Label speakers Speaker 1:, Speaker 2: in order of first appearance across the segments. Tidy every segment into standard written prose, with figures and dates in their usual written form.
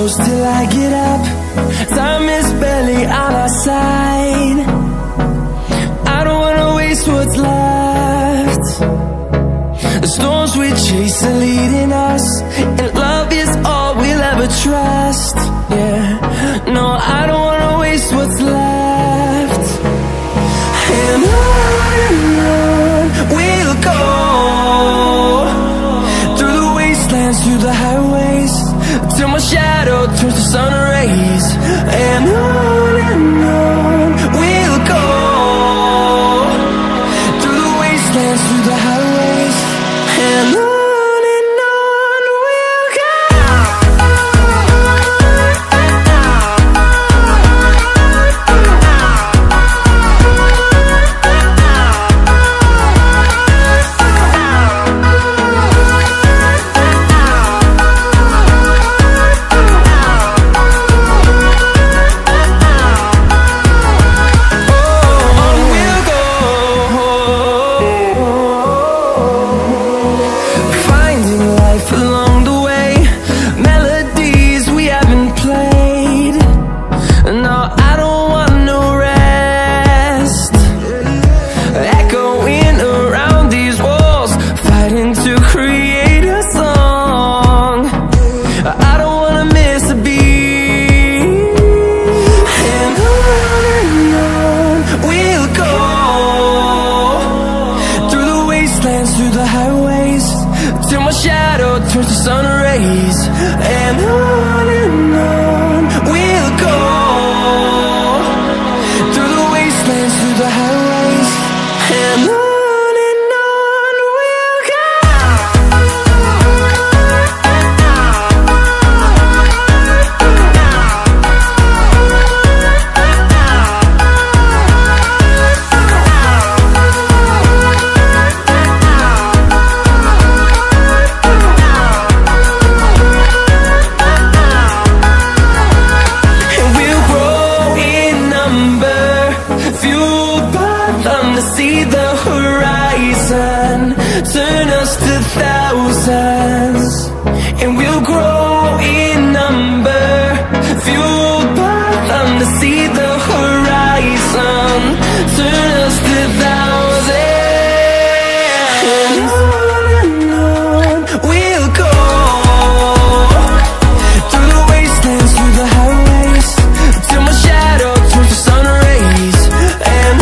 Speaker 1: close till I get up. Time is barely on our side. I don't wanna waste what's left. The storms we chase are leading us, and love is all we'll ever trust. Yeah, no, I don't wanna waste what's left. And on we'll go, through the wastelands, through the highways, till my shadow turns to sun rays. And on we'll go, through the wastelands, through the highways, and on we'll go. Through the highways, till my shadow turns to sun rays. And on we'll go, through the wastelands, through the highways, and on we'll go. See the horizon, turn us to thousands, and we'll grow in number, fueled by them. To see the horizon, turn us to thousands, and on we'll go, through the wastelands, through the highways, till my shadow turns to sun rays. And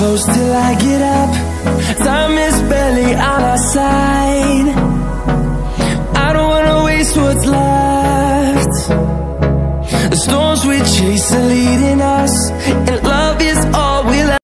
Speaker 1: close till I get up. Time is barely on our side. I don't wanna waste what's left. The storms we chase are leading